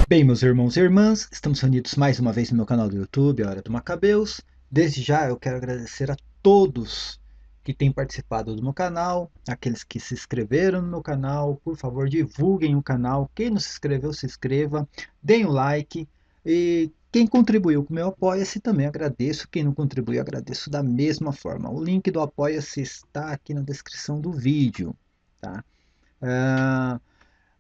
Bem, meus irmãos e irmãs, estamos reunidos mais uma vez no meu canal do YouTube, a Hora do Macabeus. Desde já eu quero agradecer a todos que têm participado do meu canal, aqueles que se inscreveram no meu canal. Por favor, divulguem o canal. Quem não se inscreveu, se inscreva, deem o like. E quem contribuiu com o meu Apoia-se também agradeço. Quem não contribuiu, agradeço da mesma forma. O link do Apoia-se está aqui na descrição do vídeo. Tá? Ah,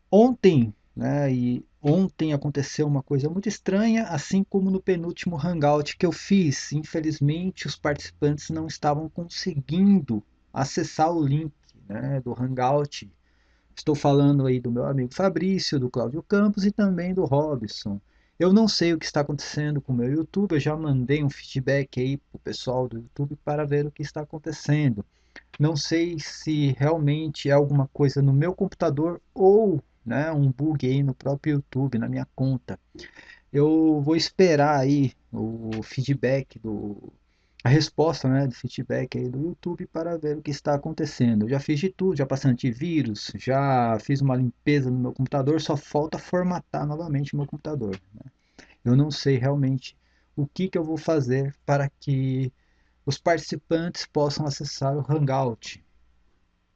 Ontem, né, e ontem aconteceu uma coisa muito estranha, assim como no penúltimo Hangout que eu fiz. Infelizmente, os participantes não estavam conseguindo acessar o link, né, do Hangout. Estou falando aí do meu amigo Fabrício, do Cláudio Campos e também do Robson. Eu não sei o que está acontecendo com o meu YouTube, eu já mandei um feedback aí para o pessoal do YouTube para ver o que está acontecendo. Não sei se realmente é alguma coisa no meu computador ou, né, um bug aí no próprio YouTube, na minha conta. Eu vou esperar aí o feedback a resposta, né, do feedback aí do YouTube para ver o que está acontecendo. Eu já fiz de tudo, já passei antivírus, já fiz uma limpeza no meu computador, só falta formatar novamente o meu computador, né? Eu não sei realmente o que eu vou fazer para que os participantes possam acessar o Hangout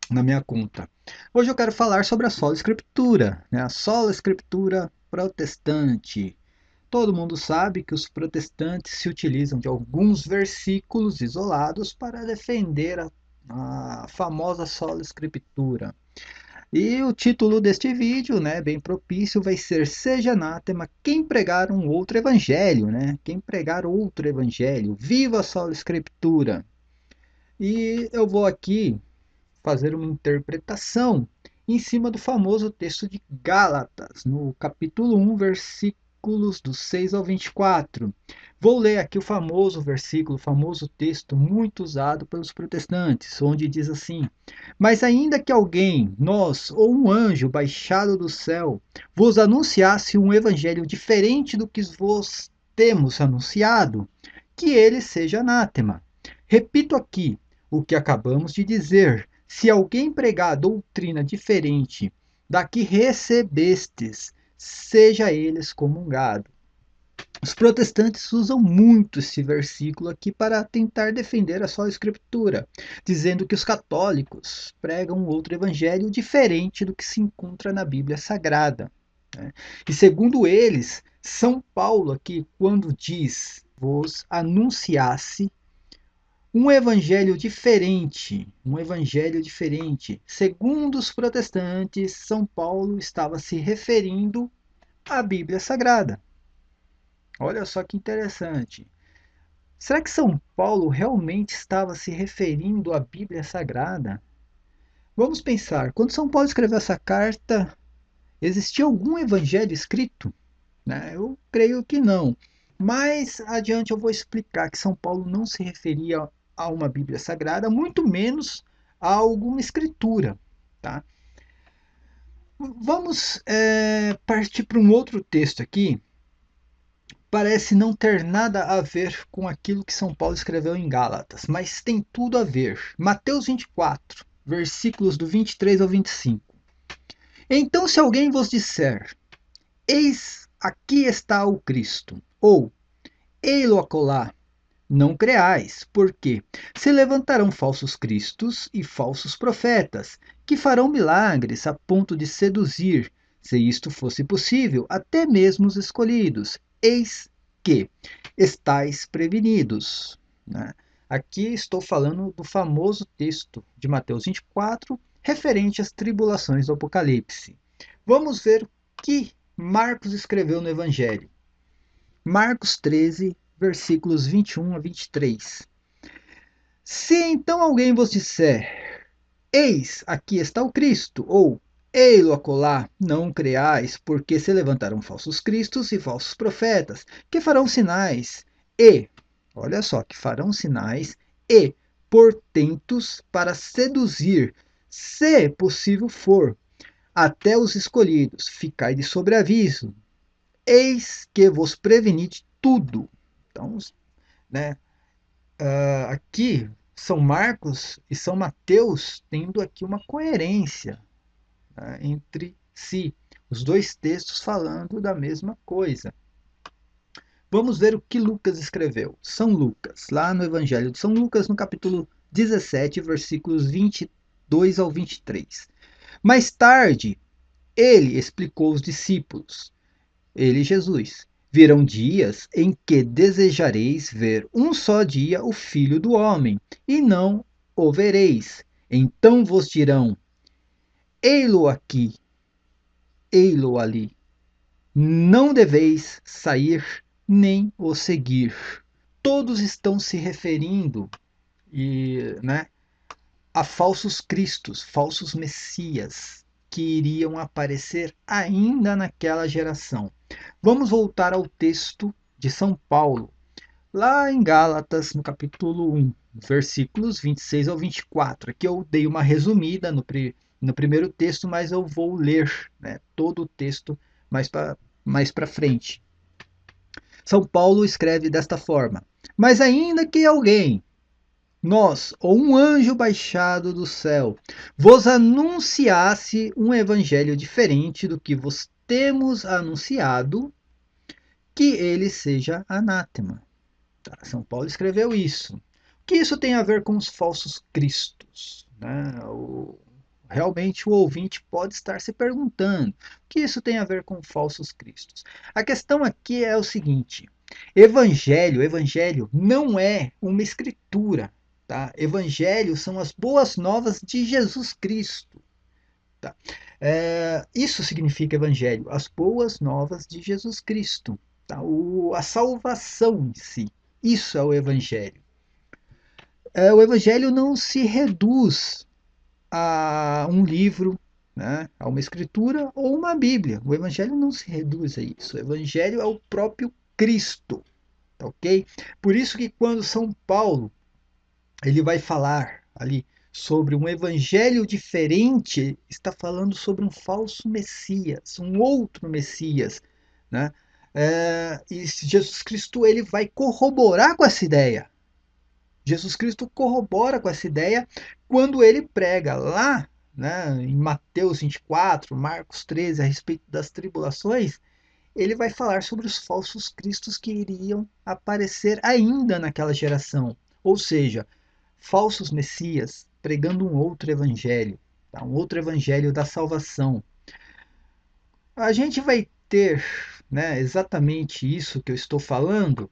na minha conta. Hoje eu quero falar sobre a sola escritura, né? A sola escritura protestante. Todo mundo sabe que os protestantes se utilizam de alguns versículos isolados para defender a famosa sola escritura. E o título deste vídeo, né, bem propício, vai ser Seja anátema quem pregar um outro evangelho, né? Quem pregar outro evangelho, viva a sola escritura. E eu vou aqui fazer uma interpretação em cima do famoso texto de Gálatas, no capítulo 1, versículos do 6 ao 24. Vou ler aqui o famoso versículo, o famoso texto muito usado pelos protestantes, onde diz assim: Mas ainda que alguém, nós ou um anjo baixado do céu, vos anunciasse um evangelho diferente do que vos temos anunciado, que ele seja anátema. Repito aqui o que acabamos de dizer: se alguém pregar doutrina diferente da que recebestes, seja ele excomungado. Os protestantes usam muito esse versículo aqui para tentar defender a sua escritura, dizendo que os católicos pregam um outro evangelho diferente do que se encontra na Bíblia Sagrada, né? E segundo eles, São Paulo aqui, quando diz: vos anunciasse um evangelho diferente. Segundo os protestantes, São Paulo estava se referindo à Bíblia Sagrada. Olha só que interessante. Será que São Paulo realmente estava se referindo à Bíblia Sagrada? Vamos pensar, quando São Paulo escreveu essa carta, existia algum evangelho escrito? Né? Eu creio que não. Mais adiante eu vou explicar que São Paulo não se referia a uma Bíblia Sagrada, muito menos a alguma escritura. Tá? Vamos partir para um outro texto aqui. Parece não ter nada a ver com aquilo que São Paulo escreveu em Gálatas, mas tem tudo a ver. Mateus 24, versículos do 23 ao 25. Então, se alguém vos disser, eis aqui está o Cristo, ou ei-lo acolá, não creais, porque se levantarão falsos cristos e falsos profetas, que farão milagres a ponto de seduzir, se isto fosse possível, até mesmo os escolhidos. Eis que estáis prevenidos, né? Aqui estou falando do famoso texto de Mateus 24, referente às tribulações do Apocalipse. Vamos ver o que Marcos escreveu no Evangelho. Marcos 13, versículos 21 a 23. Se então alguém vos disser, eis, aqui está o Cristo, ou ei-lo acolá, não creais, porque se levantarão falsos cristos e falsos profetas, que farão sinais e, olha só, que farão sinais e portentos para seduzir, se possível for, até os escolhidos. Ficai de sobreaviso, eis que vos preveni de tudo. Então, né, aqui São Marcos e São Mateus tendo aqui uma coerência, né, entre si, os dois textos falando da mesma coisa. Vamos ver o que Lucas escreveu. São Lucas, lá no Evangelho de São Lucas, no capítulo 17, versículos 22 ao 23. Mais tarde, ele explicou aos discípulos, ele, Jesus, virão dias em que desejareis ver um só dia o Filho do Homem, e não o vereis. Então vos dirão, ei-lo aqui, ei-lo ali. Não deveis sair nem o seguir. Todos estão se referindo a falsos cristos, falsos messias, que iriam aparecer ainda naquela geração. Vamos voltar ao texto de São Paulo, lá em Gálatas, no capítulo 1, versículos 26 ao 24. Aqui eu dei uma resumida no primeiro texto, mas eu vou ler, todo o texto mais para frente. São Paulo escreve desta forma: Mas ainda que alguém, nós, ou um anjo baixado do céu, vos anunciasse um evangelho diferente do que vos temos anunciado, que ele seja anátema. Tá? São Paulo escreveu isso. O que isso tem a ver com os falsos cristos? Realmente o ouvinte pode estar se perguntando: o que isso tem a ver com falsos cristos? A questão aqui é o seguinte: evangelho não é uma escritura. Tá? Evangelho são as boas novas de Jesus Cristo. Tá? Isso significa evangelho, as boas novas de Jesus Cristo. Tá? A salvação em si. Isso é o evangelho. O evangelho não se reduz a um livro, a uma escritura ou uma Bíblia. O evangelho não se reduz a isso. O evangelho é o próprio Cristo. Tá, ok? Por isso que quando São Paulo ele vai falar ali sobre um evangelho diferente, está falando sobre um falso Messias, um outro Messias, né? E Jesus Cristo ele vai corroborar com essa ideia. Jesus Cristo corrobora com essa ideia quando ele prega lá, em Mateus 24, Marcos 13, a respeito das tribulações. Ele vai falar sobre os falsos cristos que iriam aparecer ainda naquela geração. Ou seja, falsos messias pregando um outro evangelho, tá? Um outro evangelho da salvação. A gente vai ter exatamente isso que eu estou falando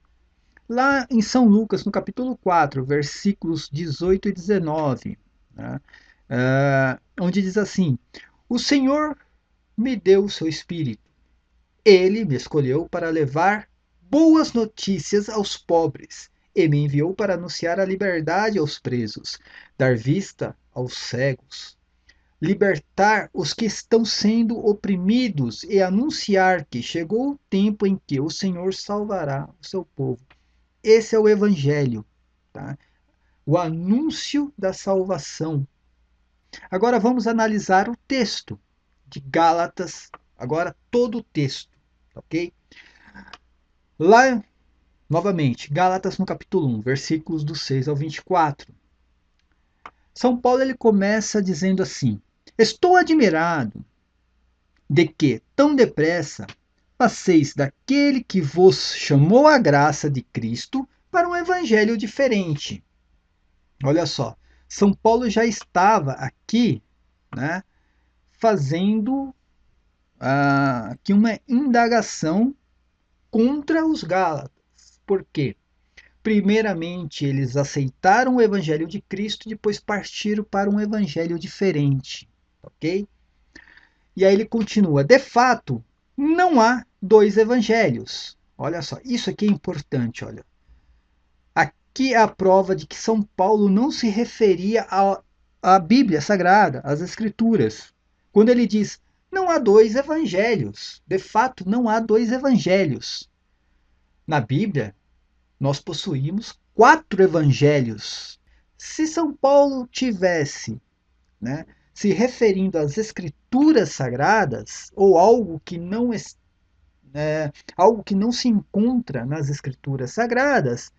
lá em São Lucas, no capítulo 4, versículos 18 e 19, né? Onde diz assim: O Senhor me deu o seu Espírito. Ele me escolheu para levar boas notícias aos pobres e me enviou para anunciar a liberdade aos presos, dar vista aos cegos, libertar os que estão sendo oprimidos e anunciar que chegou o tempo em que o Senhor salvará o seu povo. Esse é o Evangelho, tá? O anúncio da salvação. Agora vamos analisar o texto de Gálatas, agora todo o texto, ok? Lá, novamente, Gálatas no capítulo 1, versículos do 6 ao 24. São Paulo ele começa dizendo assim: Estou admirado de que, tão depressa, passeis daquele que vos chamou à graça de Cristo para um evangelho diferente. Olha só, São Paulo já estava aqui, fazendo aqui uma indagação contra os Gálatas. Por quê? Primeiramente, eles aceitaram o evangelho de Cristo, depois partiram para um evangelho diferente, ok? E aí ele continua: de fato, não há dois evangelhos. Olha só, isso aqui é importante, olha. Aqui é a prova de que São Paulo não se referia à Bíblia Sagrada, às Escrituras. Quando ele diz, não há dois evangelhos. De fato, não há dois evangelhos. Na Bíblia, nós possuímos 4 evangelhos. Se São Paulo tivesse se referindo às escrituras sagradas, ou algo que não se encontra nas escrituras sagradas,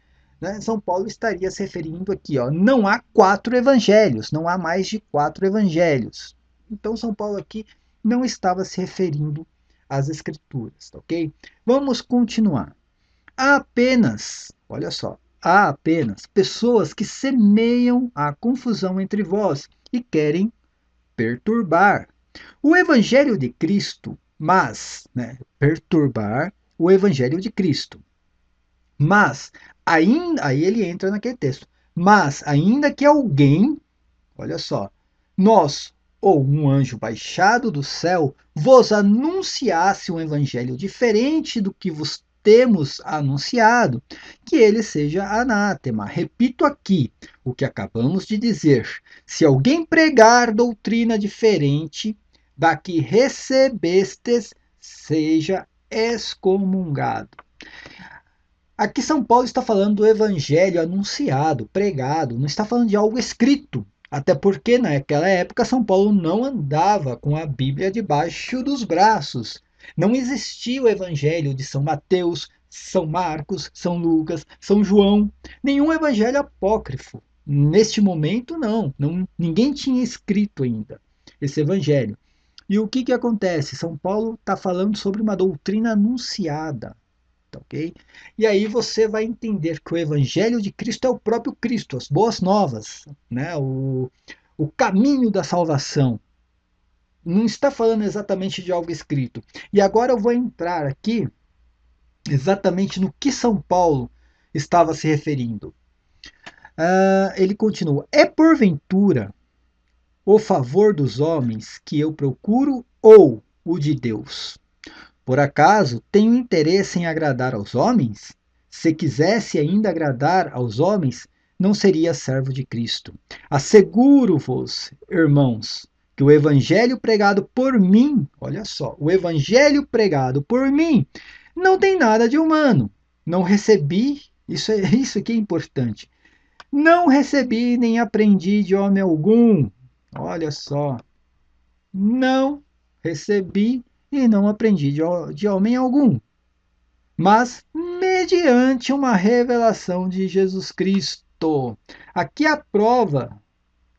São Paulo estaria se referindo aqui, não há 4 evangelhos, não há mais de 4 evangelhos. Então São Paulo aqui não estava se referindo às Escrituras, ok? Vamos continuar. Há apenas, olha só, há apenas pessoas que semeiam a confusão entre vós e querem perturbar o Evangelho de Cristo, mas, né, perturbar o Evangelho de Cristo. Mas, ainda, aí ele entra naquele texto, mas ainda que alguém, olha só, nós ou um anjo baixado do céu vos anunciasse um evangelho diferente do que vos temos anunciado, que ele seja anátema. Repito aqui o que acabamos de dizer. Se alguém pregar doutrina diferente da que recebestes, seja excomungado. Aqui São Paulo está falando do evangelho anunciado, pregado, não está falando de algo escrito. Até porque naquela época São Paulo não andava com a Bíblia debaixo dos braços. Não existia o evangelho de São Mateus, São Marcos, São Lucas, São João, nenhum evangelho apócrifo. Neste momento, não, ninguém tinha escrito ainda esse evangelho. E o que acontece? São Paulo está falando sobre uma doutrina anunciada, tá ok? E aí você vai entender que o Evangelho de Cristo é o próprio Cristo, as boas novas, né? O caminho da salvação. Não está falando exatamente de algo escrito. E agora eu vou entrar aqui exatamente no que São Paulo estava se referindo. Ele continua: é porventura o favor dos homens que eu procuro ou o de Deus? Por acaso tenho interesse em agradar aos homens? Se quisesse ainda agradar aos homens, não seria servo de Cristo. Asseguro-vos, irmãos, que o evangelho pregado por mim, olha só, o evangelho pregado por mim não tem nada de humano. Não recebi, isso aqui é importante. Não recebi nem aprendi de homem algum. Olha só, não recebi e não aprendi de homem algum, mas mediante uma revelação de Jesus Cristo. Aqui a prova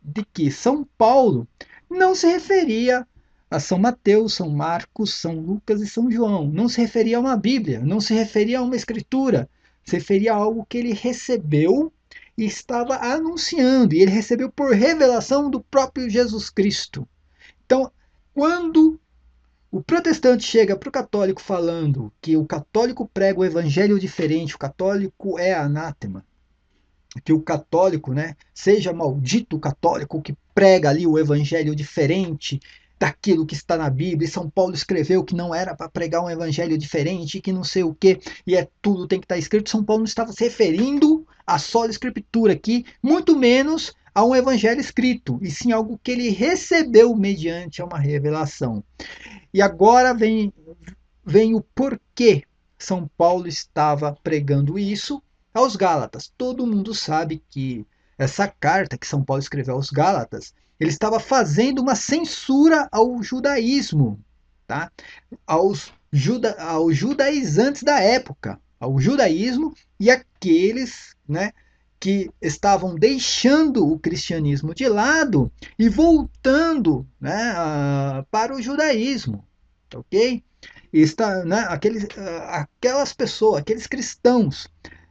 de que São Paulo não se referia a São Mateus, São Marcos, São Lucas e São João. Não se referia a uma Bíblia, não se referia a uma escritura, se referia a algo que ele recebeu e estava anunciando, e ele recebeu por revelação do próprio Jesus Cristo. Então, quando o protestante chega para o católico falando que o católico prega o evangelho diferente, o católico é anátema, que o católico, né, seja maldito o católico que prega ali o evangelho diferente daquilo que está na Bíblia, e São Paulo escreveu que não era para pregar um evangelho diferente, que não sei o que, e tudo tem que estar escrito. São Paulo não estava se referindo à sola escritura aqui, muito menos a um evangelho escrito, e sim algo que ele recebeu mediante uma revelação. E agora vem o porquê São Paulo estava pregando isso aos Gálatas. Todo mundo sabe que essa carta que São Paulo escreveu aos Gálatas, ele estava fazendo uma censura ao judaísmo, tá? Aos judaizantes da época, ao judaísmo e aqueles, né, que estavam deixando o cristianismo de lado e voltando, né, para o judaísmo, ok? Está, né, aquelas pessoas, aqueles cristãos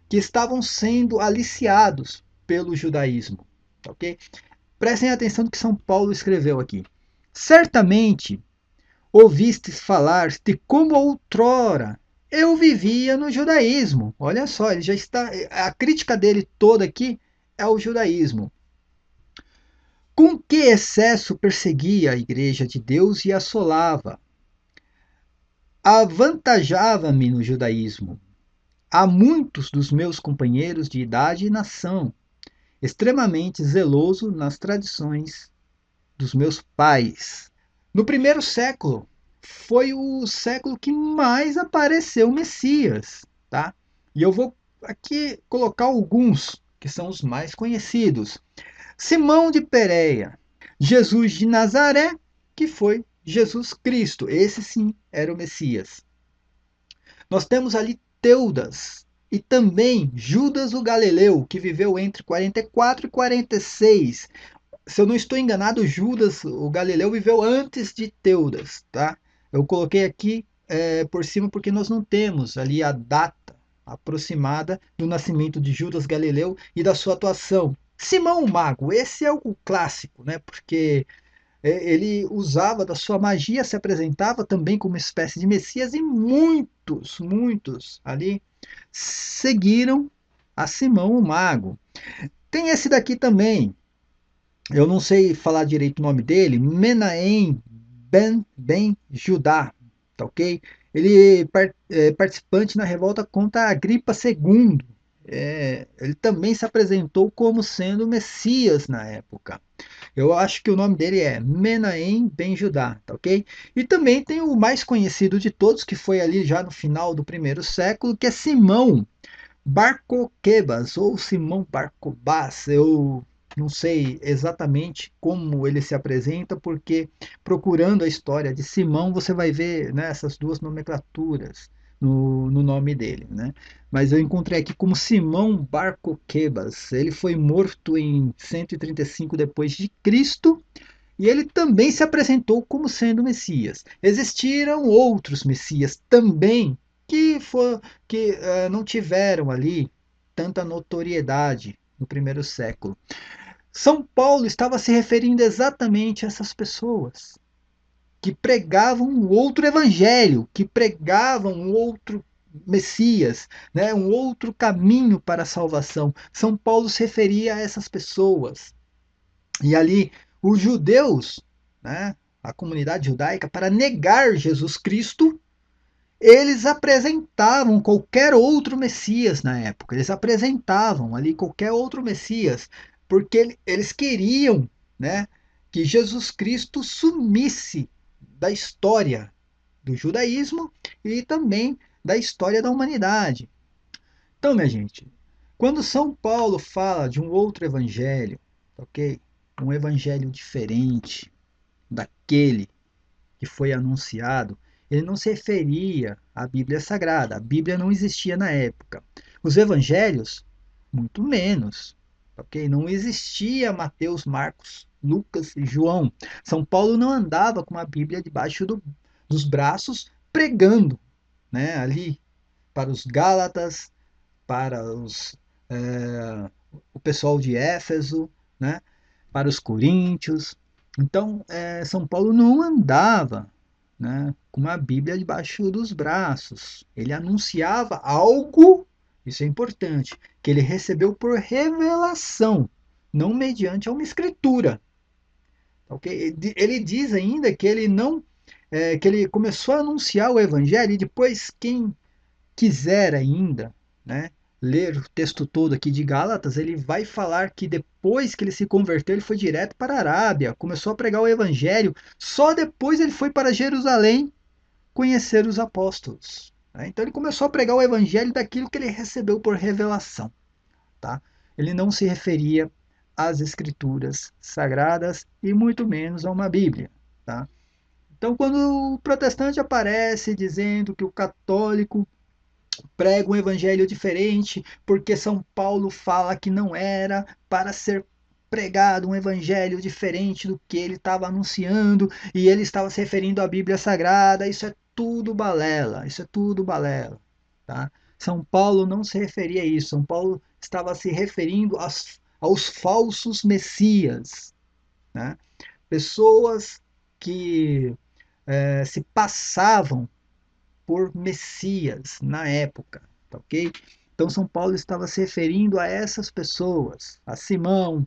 que estavam sendo aliciados pelo judaísmo, ok? Prestem atenção no que São Paulo escreveu aqui. Certamente ouvistes falar de como outrora eu vivia no judaísmo. Olha só, ele já está. A crítica dele toda aqui é o judaísmo. Com que excesso perseguia a igreja de Deus e assolava. Avantajava-me no judaísmo. Há muitos dos meus companheiros de idade e nação, extremamente zeloso nas tradições dos meus pais. No primeiro século, foi o século que mais apareceu o Messias, tá? E eu vou aqui colocar alguns que são os mais conhecidos. Simão de Pérea, Jesus de Nazaré, que foi Jesus Cristo. Esse sim era o Messias. Nós temos ali Teudas e também Judas o Galileu, que viveu entre 44 e 46. se eu não estou enganado, Judas, o Galileu, viveu antes de Teudas, tá? Eu coloquei aqui por cima porque nós não temos ali a data aproximada do nascimento de Judas Galileu e da sua atuação. Simão o Mago, esse é o clássico, né? Porque ele usava da sua magia, se apresentava também como uma espécie de Messias e muitos ali seguiram a Simão o Mago. Tem esse daqui também, eu não sei falar direito o nome dele, Menahem Ben Judá, tá ok? Ele é participante na revolta contra a Agripa II. Ele também se apresentou como sendo Messias na época. Eu acho que o nome dele é Menahem Ben Judá, tá ok? E também tem o mais conhecido de todos, que foi ali já no final do primeiro século, que é Simão Bar-Coquebas ou Simão Bar-Cobás. Eu não sei exatamente como ele se apresenta, porque procurando a história de Simão você vai ver, né, essas duas nomenclaturas no nome dele, né? Mas eu encontrei aqui como Simão Bar-Coquebas. Ele foi morto em 135 depois de Cristo e ele também se apresentou como sendo Messias. Existiram outros Messias também que não tiveram ali tanta notoriedade no primeiro século. São Paulo estava se referindo exatamente a essas pessoas que pregavam um outro evangelho, que pregavam um outro Messias, né, um outro caminho para a salvação. São Paulo se referia a essas pessoas. E ali, os judeus, né, a comunidade judaica, para negar Jesus Cristo, eles apresentavam qualquer outro Messias na época. Eles apresentavam ali qualquer outro Messias, porque eles queriam, né, que Jesus Cristo sumisse da história do judaísmo e também da história da humanidade. Então, minha gente, quando São Paulo fala de um outro evangelho, ok? Um evangelho diferente daquele que foi anunciado, ele não se referia à Bíblia Sagrada. A Bíblia não existia na época. Os evangelhos, muito menos. Ok? Não existia Mateus, Marcos, Lucas e João. São Paulo não andava com a Bíblia debaixo dos braços pregando, né, ali para os Gálatas, para o pessoal de Éfeso, né, para os coríntios. Então, São Paulo não andava, né, com a Bíblia debaixo dos braços. Ele anunciava algo, isso é importante, que ele recebeu por revelação, não mediante uma escritura. Okay? Ele diz ainda que ele não, que ele começou a anunciar o evangelho e depois quem quiser ainda, né, ler o texto todo aqui de Gálatas, ele vai falar que depois que ele se converteu, ele foi direto para a Arábia, começou a pregar o evangelho, só depois ele foi para Jerusalém conhecer os apóstolos. Né? Então ele começou a pregar o evangelho daquilo que ele recebeu por revelação. Tá? Ele não se referia às escrituras sagradas e muito menos a uma Bíblia. Tá? Então, quando o protestante aparece dizendo que o católico prega um evangelho diferente, porque São Paulo fala que não era para ser pregado um evangelho diferente do que ele estava anunciando e ele estava se referindo à Bíblia Sagrada. Isso é tudo balela, isso é tudo balela, tá? São Paulo não se referia a isso. São Paulo estava se referindo aos falsos messias, né? Pessoas que se passavam por Messias na época, tá ok? Então São Paulo estava se referindo a essas pessoas, a Simão,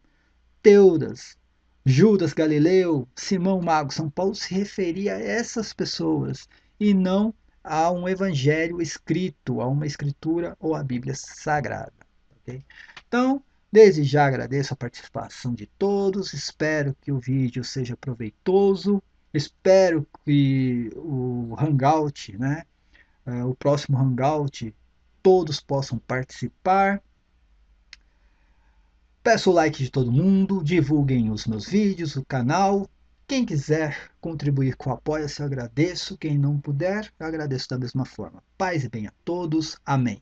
Teudas, Judas Galileu, Simão Mago. São Paulo se referia a essas pessoas e não a um evangelho escrito, a uma escritura ou a Bíblia Sagrada. Okay? Então, desde já agradeço a participação de todos, espero que o vídeo seja proveitoso, espero que o Hangout, né, o próximo Hangout, todos possam participar. Peço o like de todo mundo, divulguem os meus vídeos, o canal. Quem quiser contribuir com o apoia-se, eu agradeço. Quem não puder, eu agradeço da mesma forma. Paz e bem a todos. Amém.